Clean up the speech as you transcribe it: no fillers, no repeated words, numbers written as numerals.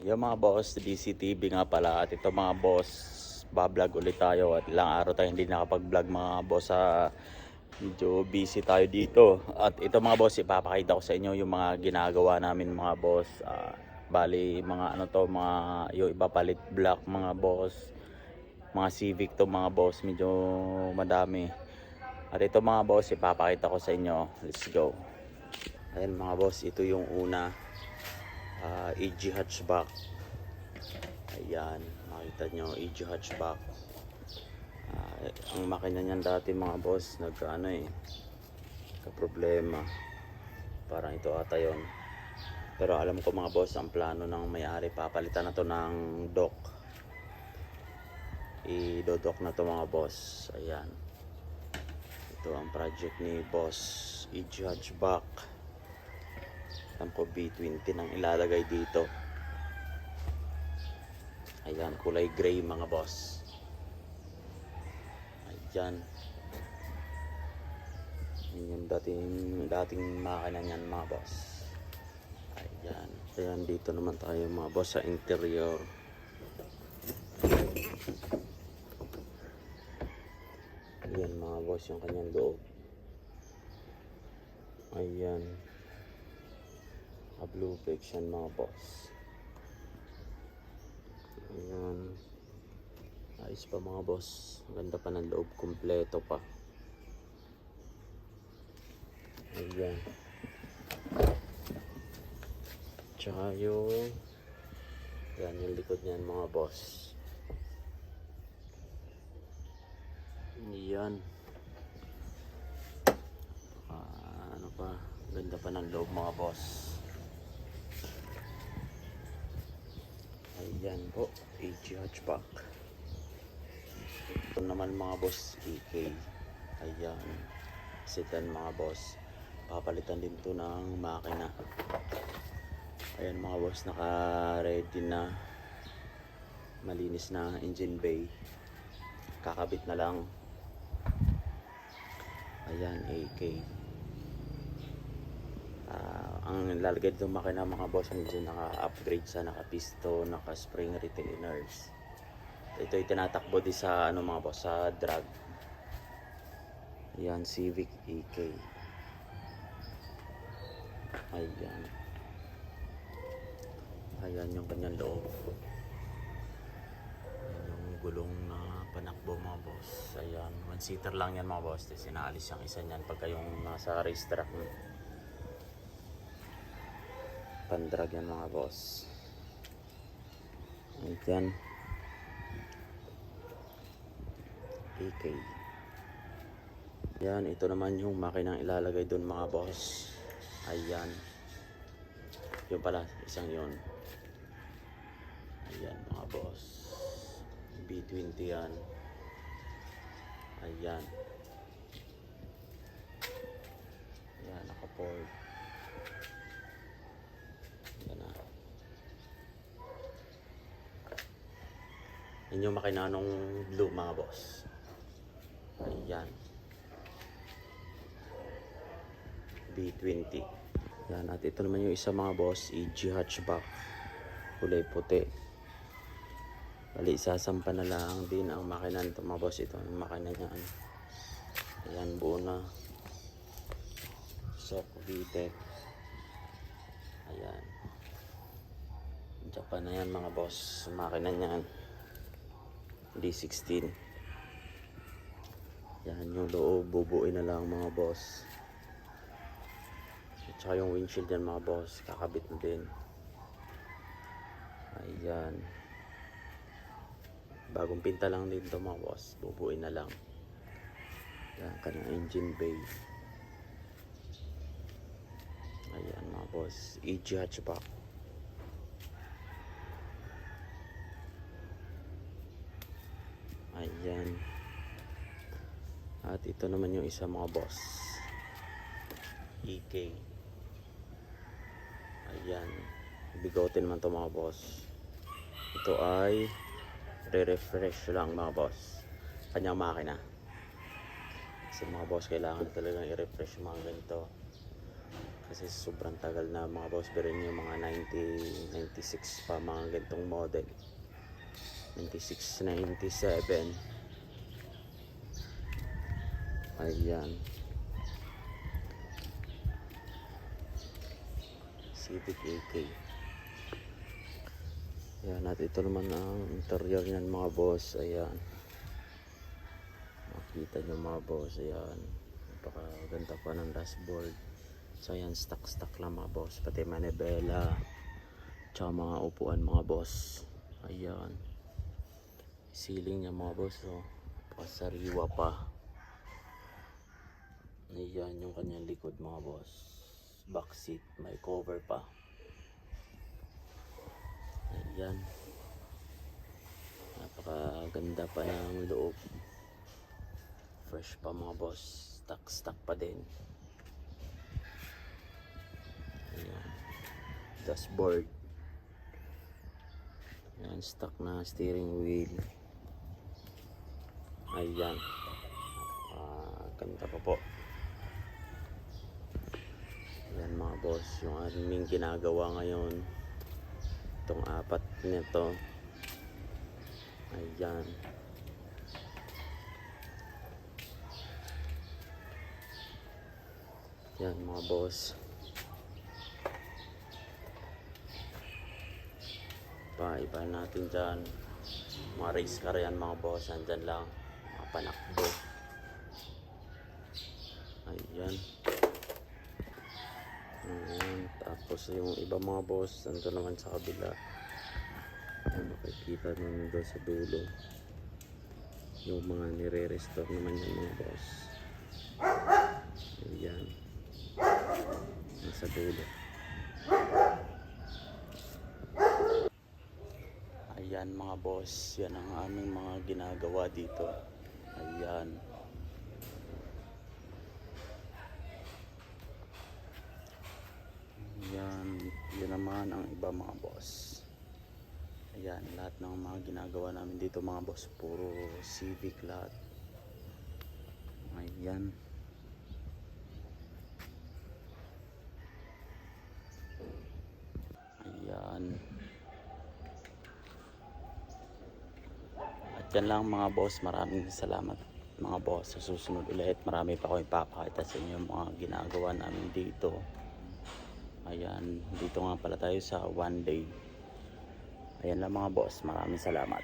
Yung mga boss, DCTV nga pala. At ito mga boss, bablog ulit tayo. At ilang araw tayo hindi nakapag-vlog mga boss. Medyo busy tayo dito. At ito mga boss, ipapakita ko sa inyo yung mga ginagawa namin mga boss. Bali, mga ano to, mga yung iba palit block mga boss. Mga Civic to mga boss, medyo madami. At ito mga boss, ipapakita ko sa inyo. Let's go. Ayan mga boss, ito yung una. EG hatchback. Ayan, makita nyo, EG hatchback. Ang makina niyan dati mga boss, problema. Parang ito ata yon. Pero alam ko mga boss, ang plano ng may-ari, papalitan na to ng dock. I-dock na to mga boss. Ayan. Ito ang project ni boss, EG hatchback. Ko B20 nang ilalagay dito. Ayan, kulay gray mga boss. Ayan. Yan yung dating makina niyan mga boss. Ayan. Ayan, dito naman tayo mga boss sa interior. Ayan mga boss yung kanyang loob. Ayan. Blue bricks yan mga boss. Ayan. Ayos pa mga boss. Ganda pa ng loob. Kompleto pa. Ayan. Tsaka yung yan yung likod niyan mga boss. Ayan. Ano pa. Ganda pa ng loob mga boss. Ayan po, EG hatchback. Ito naman mga boss, EK. Ayan, sedan mga boss. Papalitan din to ng makina. Ayan mga boss, naka-ready na. Malinis na engine bay. Kakabit na lang. Ayan, AK. Ang lalagay dito makina mga boss, medyo naka-upgrade sa naka-piston, naka-spring retainers. Ito ay tinatakbo din sa mga boss, sa drag. Ayan, Civic EK. Ayan. Ayan yung kanyang loob. Ayan yung gulong na panakbo mga boss. Ayan, one-seater lang yan mga boss. Tapos sinaalis yung isa niyan pagka yung nasa racetrack. Pandrag yan mga boss. Ayan. AK. Yan, ito naman yung makinang ilalagay doon mga boss. Ayan. Yung pala, isang yon. Ayan mga boss. B20 yan. Ayan. Ayan, naka-Ford. Yan yung makina nung blue mga boss. Ayan. B20. Yan. At ito naman yung isa mga boss, EG hatchback. Kulay puti. Bali, sasampa na lang din ang makina nito mga boss. Ito ang makina niya. Ayan, buo na. Sok VTEC. Ayan. Japan na yan mga boss. Makina niyan. D16. Yan yung loob, bubuin na lang mga boss. At saka yung windshield yan mga boss, kakabit na din. Ayan. Bagong pinta lang din to mga boss, bubuin na lang. Yan, kanyang engine bay. Ayan mga boss, EG hatchback. Ayan. At ito naman yung isa mga boss, EK. Ayan. Bigotin man to mga boss. Ito ay re-refresh lang mga boss. Kanyang makina. Kasi mga boss, kailangan talagang i-refresh mga ganito. Kasi sobrang tagal na mga boss. Pero yung mga 90, 96 pa mga ganitong model. 96, 97. Ayan. Civic AK. Ayan, at ito naman ang interior niyan mga boss. Ayan. Makita nyo mga boss. Ayan. Napakaganda pa ng dashboard. So ayan, stock lang mga boss. Pati manibela. Tsaka mga upuan mga boss. Ayan. Ceiling niya mga boss. So, pasariwa pa. Ayan yung kanyang likod mga boss. Back seat. May cover pa. Ayan. Napakaganda pa ng loob. Fresh pa mga boss. Stock pa din. Ayan. Dashboard. Ayan, stock na steering wheel. Ayan. Ganda pa po. Ayan mga boss, yung aming ginagawa ngayon. Itong 4 nito. Ayan. Ayan mga boss. Iba natin dyan. Mga race car yan mga boss. Andyan lang. Mga panakbo. Ayan. Ayan. Tapos yung iba mga boss, nandun naman sa kabila. Ayan, makikita naman doon sa dulo. Yung mga nire-restore naman yung mga boss. Ayan. Nasa dulo. Ayan mga boss, yan ang aming mga ginagawa dito. Ayan. Ayan, yun naman ang iba mga boss. Ayan, lahat ng mga ginagawa namin dito mga boss, puro Civic lahat. Ayan. Ayan. Yan lang mga boss, maraming salamat mga boss. Sa susunod ulit, marami pa akong ipapakita sa inyo mga ginagawa namin dito. Ayan, dito nga pala tayo sa one day. Ayan lang mga boss, maraming salamat.